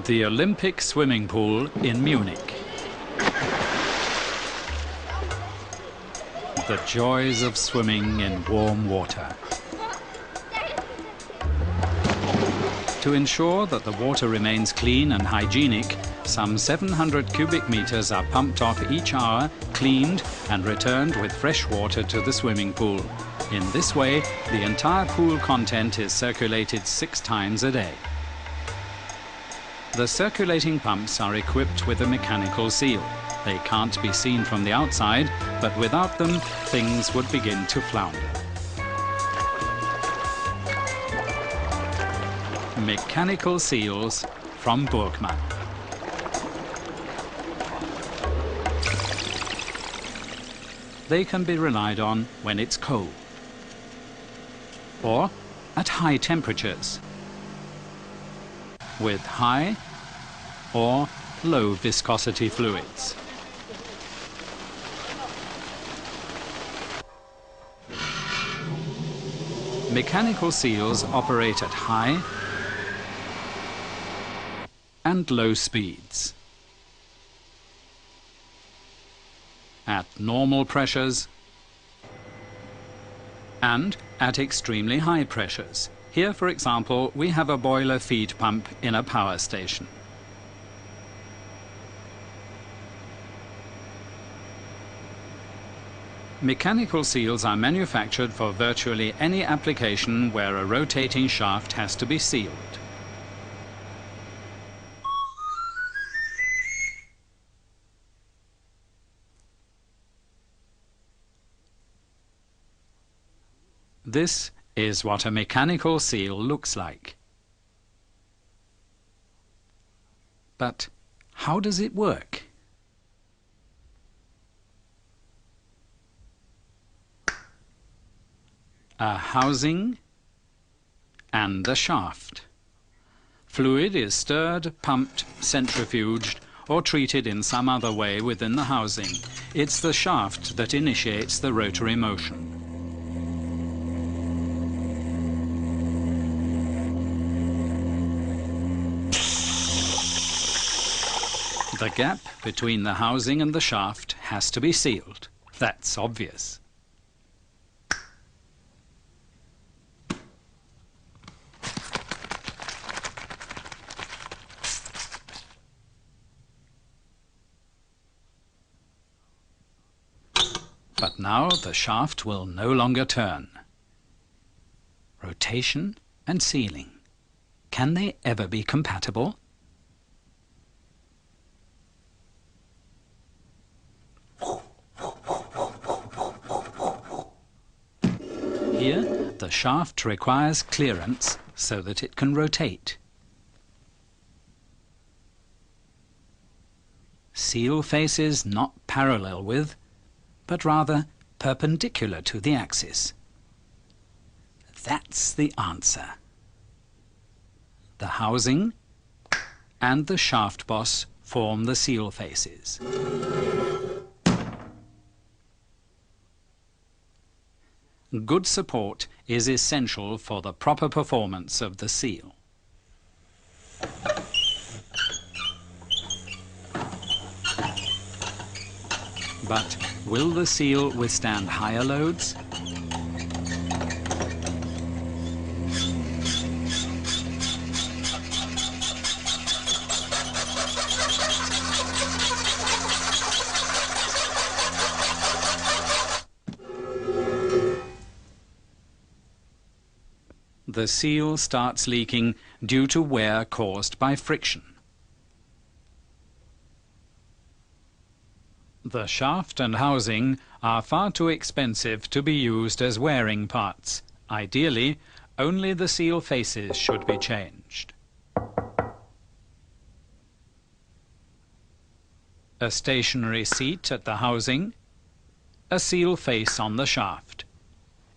The Olympic swimming pool in Munich. The joys of swimming in warm water. To ensure that the water remains clean and hygienic, some 700 cubic meters are pumped off each hour, cleaned and returned with fresh water to the swimming pool. In this way, the entire pool content is circulated 6 times a day. The circulating pumps are equipped with a mechanical seal. They can't be seen from the outside, but without them, things would begin to flounder. Mechanical seals from Burgmann. They can be relied on when it's cold, or at high temperatures, with high or low viscosity fluids. Mechanical seals operate at high and low speeds, at normal pressures and at extremely high pressures. Here, for example, we have a boiler feed pump in a power station. Mechanical seals are manufactured for virtually any application where a rotating shaft has to be sealed. This is what a mechanical seal looks like. But how does it work? A housing and a shaft. Fluid is stirred, pumped, centrifuged, or treated in some other way within the housing. It's the shaft that initiates the rotary motion. The gap between the housing and the shaft has to be sealed. That's obvious. But now the shaft will no longer turn. Rotation and sealing. Can they ever be compatible? Here, the shaft requires clearance so that it can rotate. Seal faces not parallel with, but rather perpendicular to the axis. That's the answer. The housing and the shaft boss form the seal faces. Good support is essential for the proper performance of the seal. But will the seal withstand higher loads? The seal starts leaking due to wear caused by friction. The shaft and housing are far too expensive to be used as wearing parts. Ideally, only the seal faces should be changed. A stationary seat at the housing, a seal face on the shaft.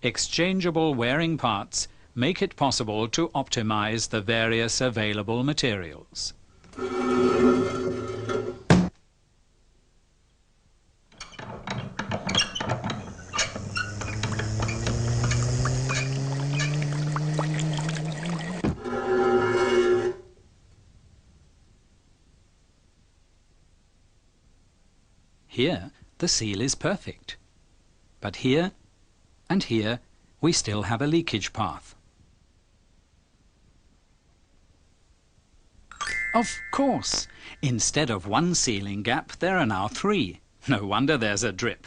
Exchangeable wearing parts make it possible to optimize the various available materials. Here, the seal is perfect. But here and here, we still have a leakage path. Of course! Instead of one sealing gap, there are now 3. No wonder there's a drip.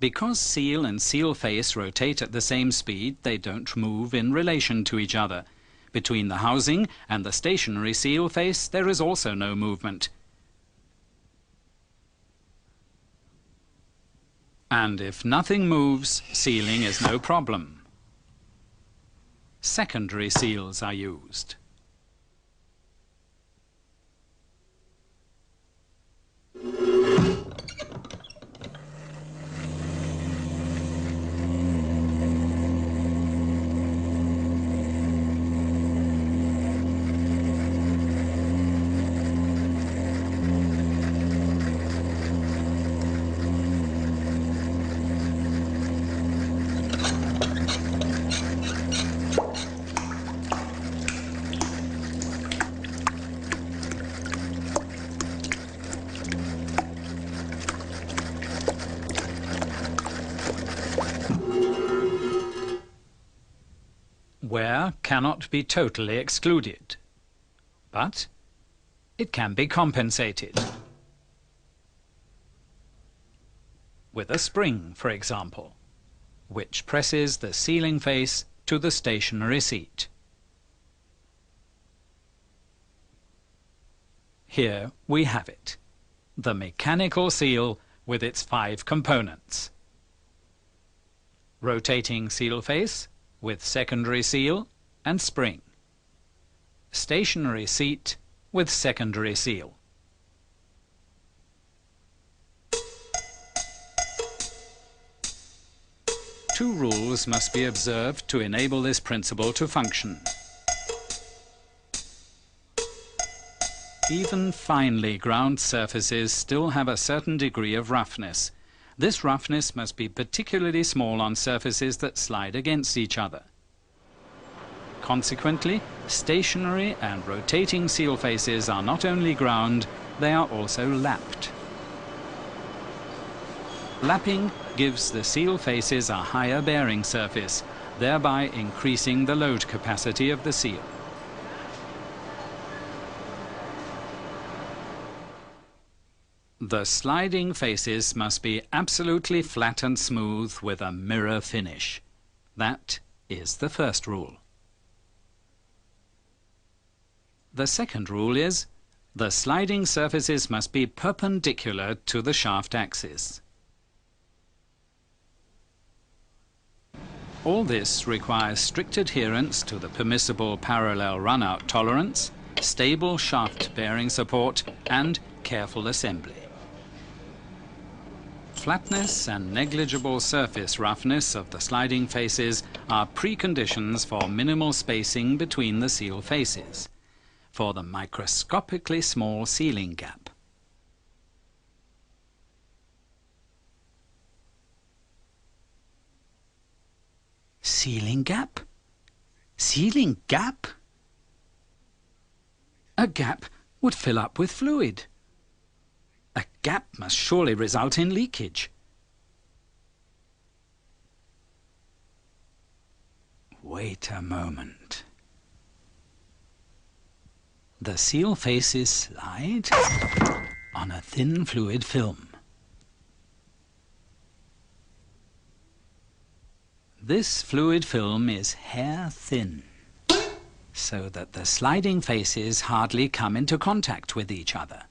Because seal and seal face rotate at the same speed, they don't move in relation to each other. Between the housing and the stationary seal face, there is also no movement. And if nothing moves, sealing is no problem. Secondary seals are used. Wear cannot be totally excluded, but it can be compensated. With a spring, for example, which presses the sealing face to the stationary seat. Here we have it, the mechanical seal with its 5 components. Rotating seal face with secondary seal and spring. Stationary seat with secondary seal. Two rules must be observed to enable this principle to function. Even finely ground surfaces still have a certain degree of roughness. This roughness must be particularly small on surfaces that slide against each other. Consequently, stationary and rotating seal faces are not only ground, they are also lapped. Lapping gives the seal faces a higher bearing surface, thereby increasing the load capacity of the seal. The sliding faces must be absolutely flat and smooth with a mirror finish. That is the first rule. The second rule is, the sliding surfaces must be perpendicular to the shaft axis. All this requires strict adherence to the permissible parallel run-out tolerance, stable shaft bearing support, and careful assembly. Flatness and negligible surface roughness of the sliding faces are preconditions for minimal spacing between the seal faces, for the microscopically small sealing gap. Sealing gap? Sealing gap? A gap would fill up with fluid. A gap must surely result in leakage. Wait a moment. The seal faces slide on a thin fluid film. This fluid film is hair thin, so that the sliding faces hardly come into contact with each other.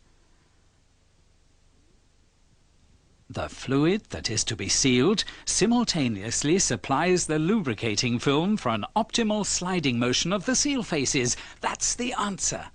The fluid that is to be sealed simultaneously supplies the lubricating film for an optimal sliding motion of the seal faces. That's the answer.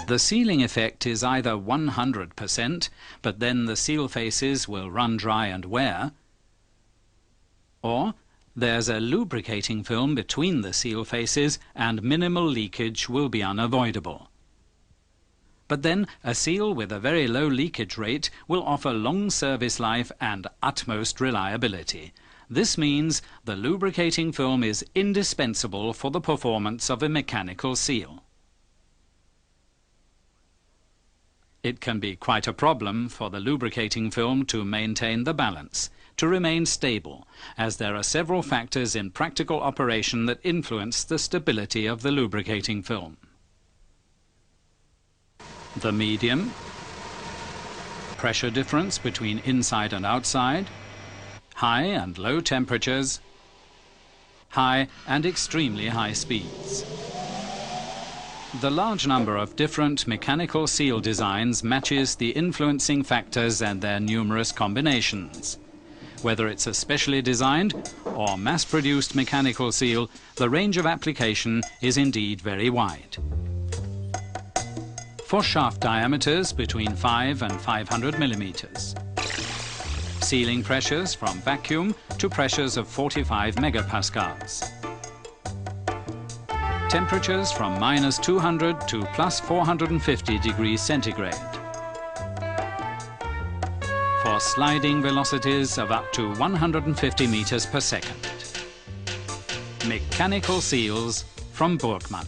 The sealing effect is either 100%, but then the seal faces will run dry and wear, or there's a lubricating film between the seal faces and minimal leakage will be unavoidable. But then a seal with a very low leakage rate will offer long service life and utmost reliability. This means the lubricating film is indispensable for the performance of a mechanical seal. It can be quite a problem for the lubricating film to maintain the balance, to remain stable, as there are several factors in practical operation that influence the stability of the lubricating film. The medium, pressure difference between inside and outside, high and low temperatures, high and extremely high speeds. The large number of different mechanical seal designs matches the influencing factors and their numerous combinations. Whether it's a specially designed or mass-produced mechanical seal, the range of application is indeed very wide. For shaft diameters between 5 and 500 millimeters. Sealing pressures from vacuum to pressures of 45 megapascals. Temperatures from -200 to +450 degrees centigrade. For sliding velocities of up to 150 meters per second. Mechanical seals from Burgmann.